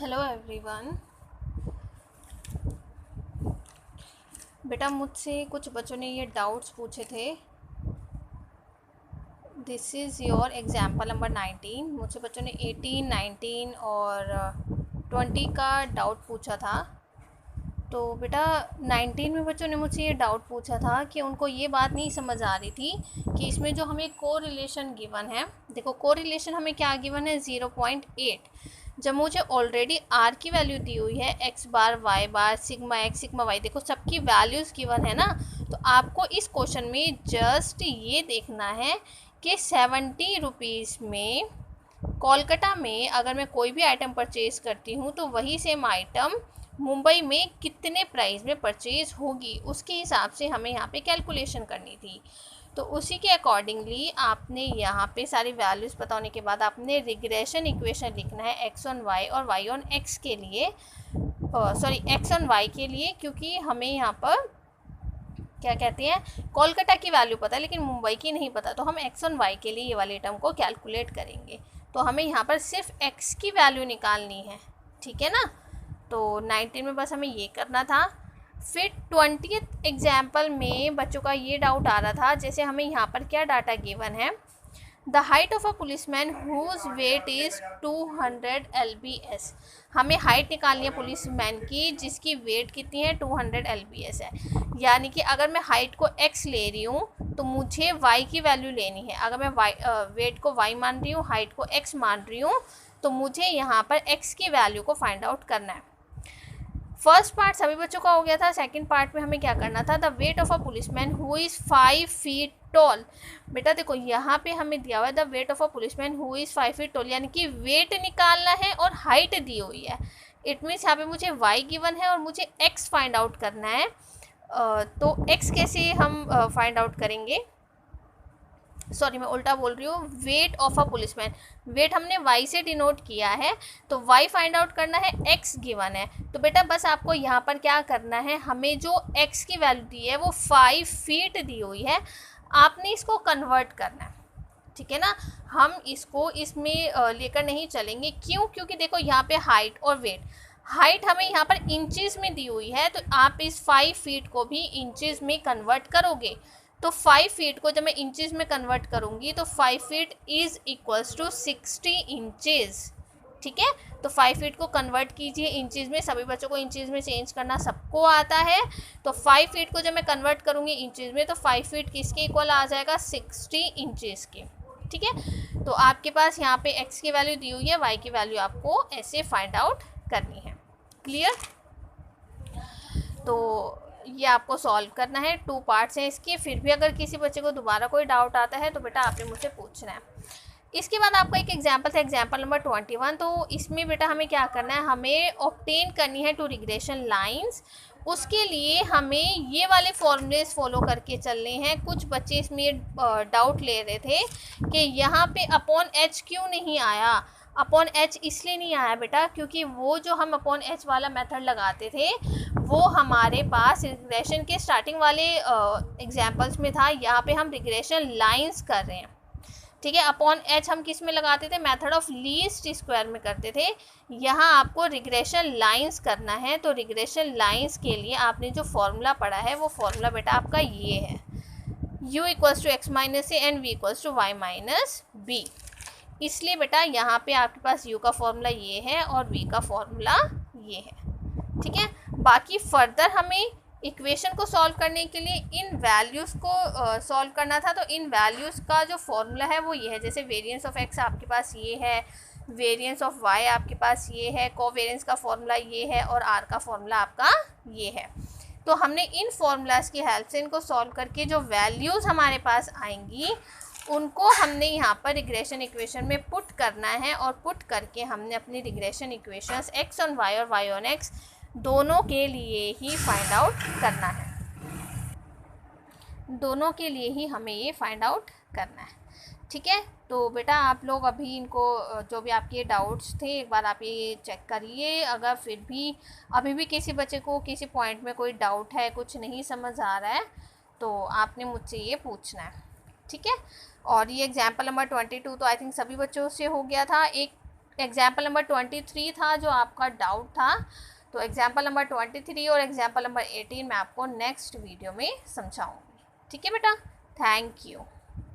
Hello everyone. बेटा मुझसे कुछ बच्चों ने ये डाउट्स पूछे थे। This is your example number 19। मुझसे बच्चों ने 18, 19 और 20 का डाउट पूछा था। तो बेटा 19 में बच्चों ने मुझसे ये डाउट पूछा था कि उनको ये बात नहीं समझ आ रही थी कि इसमें जो हमें कोरिलेशन गिवन है, देखो कोरिलेशन हमें क्या गिवन है 0.8। जब मुझे ऑलरेडी आर की वैल्यू दी हुई है एक्स बार वाई बार सिग्मा एक्स सिग्मा वाई, देखो सबकी वैल्यूज़ गिवन है ना। तो आपको इस क्वेश्चन में जस्ट ये देखना है कि 70 रुपीज़ में कोलकाता में अगर मैं कोई भी आइटम परचेज़ करती हूँ तो वही सेम आइटम मुंबई में कितने प्राइस में परचेज़ होगी, उसके हिसाब से हमें यहाँ पे कैलकुलेशन करनी थी। तो उसी के अकॉर्डिंगली आपने यहाँ पे सारी वैल्यूज़ पता होने के बाद आपने रिग्रेशन इक्वेशन लिखना है एक्स ऑन वाई और वाई ऑन एक्स के लिए, सॉरी एक्स ऑन वाई के लिए, क्योंकि हमें यहाँ पर क्या कहते हैं कोलकाता की वैल्यू पता है लेकिन मुंबई की नहीं पता। तो हम एक्स ऑन वाई के लिए ये वाले टर्म को कैलकुलेट करेंगे। तो हमें यहाँ पर सिर्फ एक्स की वैल्यू निकालनी है, ठीक है ना। तो 19 में बस हमें ये करना था। फिर 20th एग्जाम्पल में बच्चों का ये डाउट आ रहा था, जैसे हमें यहाँ पर क्या डाटा गिवन है, the height of a policeman whose weight is 200 LBS। हमें हाइट निकालनी है पुलिसमैन की जिसकी वेट कितनी है 200 LBS है। यानी कि अगर मैं हाइट को x ले रही हूँ तो मुझे y की वैल्यू लेनी है। अगर मैं वेट को y मान रही हूँ, हाइट को x मान रही हूँ, तो मुझे यहाँ पर x की वैल्यू को फाइंड आउट करना है। फर्स्ट पार्ट सभी बच्चों का हो गया था। सेकंड पार्ट में हमें क्या करना था, the wait of a policeman who is 5 feet tall. बेटा देखो यहाँ पे हमें दिया हुआ है the wait of a policeman who is 5 feet tall, यानी कि वेट निकालना है और हाइट दी हुई है। इट मीन्स यहाँ पे मुझे वाई गिवन है और मुझे एक्स फाइंड आउट करना है। तो एक्स कैसे हम फाइंड आउट करेंगे, सॉरी मैं उल्टा बोल रही हूँ, weight of a policeman, weight हमने वाई से डिनोट किया है तो वाई फाइंड आउट करना है, एक्स गिवन है। तो बेटा बस आपको यहाँ पर क्या करना है, हमें जो एक्स की वैल्यू दी है वो 5 फीट दी हुई है, आपने इसको कन्वर्ट करना है, ठीक है ना। हम इसको इसमें लेकर नहीं चलेंगे, क्यों, क्योंकि देखो यहाँ पे हाइट और वेट, हाइट हमें यहाँ पर इंचेस में दी हुई है तो आप इस 5 फीट को भी इंचेस में कन्वर्ट करोगे। तो 5 फीट को जब मैं इंचेस में कन्वर्ट करूँगी तो 5 feet is equals to 60 inches, ठीक है। तो 5 फीट को कन्वर्ट कीजिए इंचेस में, सभी बच्चों को इंचेस में चेंज करना सबको आता है। तो 5 फीट को जब मैं कन्वर्ट करूँगी इंचेस में तो 5 फीट किसके इक्वल आ जाएगा, 60 इंचेस के, ठीक है। तो आपके पास यहाँ पे x की वैल्यू दी हुई है, y की वैल्यू आपको ऐसे फाइंड आउट करनी है। क्लियर। तो ये आपको सॉल्व करना है, 2 पार्ट्स हैं इसके। फिर भी अगर किसी बच्चे को दोबारा कोई डाउट आता है तो बेटा आपने मुझसे पूछना है। इसके बाद आपका एक एग्जाम्पल था, एग्जाम्पल नंबर 21। तो इसमें बेटा हमें क्या करना है, हमें ऑब्टेन करनी है 2 रिग्रेशन लाइंस। उसके लिए हमें ये वाले फॉर्मूलेस फॉलो करके चलने हैं। कुछ बच्चे इसमें डाउट ले रहे थे कि यहाँ पे अपॉन एच क्यों नहीं आया। अपॉन एच इसलिए नहीं आया बेटा क्योंकि वो जो हम अपॉन एच वाला मेथड लगाते थे वो हमारे पास रिग्रेशन के स्टार्टिंग वाले एग्जाम्पल्स में था। यहाँ पे हम रिग्रेशन लाइंस कर रहे हैं, ठीक है। अपॉन एच हम किस में लगाते थे, मेथड ऑफ लीस्ट स्क्वायर में करते थे। यहाँ आपको रिग्रेशन लाइंस करना है। तो रिग्रेशन लाइंस के लिए आपने जो फॉर्मूला पढ़ा है वो फॉर्मूला बेटा आपका ये है, u equals to x minus a and v equals to y minus b. इसलिए बेटा यहाँ पे आपके पास u का फॉर्मूला ये है और v का फॉर्मूला ये है, ठीक है। बाकी फर्दर हमें इक्वेशन को सॉल्व करने के लिए इन वैल्यूज़ को सॉल्व करना था। तो इन वैल्यूज़ का जो फॉर्मूला है वो ये है, जैसे वेरिएंस ऑफ एक्स आपके पास ये है, वेरिएंस ऑफ वाई आपके पास ये है, कोवेरिएंस का फॉर्मूला ये है और आर का फॉर्मूला आपका ये है। तो हमने इन फॉर्मूलाज की हेल्प से इनको सॉल्व करके जो वैल्यूज़ हमारे पास आएंगी उनको हमने यहाँ पर रिग्रेशन इक्वेशन में पुट करना है और पुट करके हमने अपनी regression equations x on y और वाई ऑन एक्स दोनों के लिए ही फाइंड आउट करना है, दोनों के लिए ही हमें ये फाइंड आउट करना है, ठीक है। तो बेटा आप लोग अभी इनको जो भी आपके डाउट्स थे एक बार आप ये चेक करिए। अगर फिर भी अभी भी किसी बच्चे को किसी पॉइंट में कोई डाउट है, कुछ नहीं समझ आ रहा है, तो आपने मुझसे ये पूछना है, ठीक है। और ये एग्जाम्पल नंबर 22 तो आई थिंक सभी बच्चों से हो गया था। एक एग्जाम्पल नंबर 23 था जो आपका डाउट था। तो एग्जाम्पल नंबर 23 और एग्जाम्पल नंबर 18 मैं आपको नेक्स्ट वीडियो में समझाऊंगी। ठीक है बेटा, थैंक यू।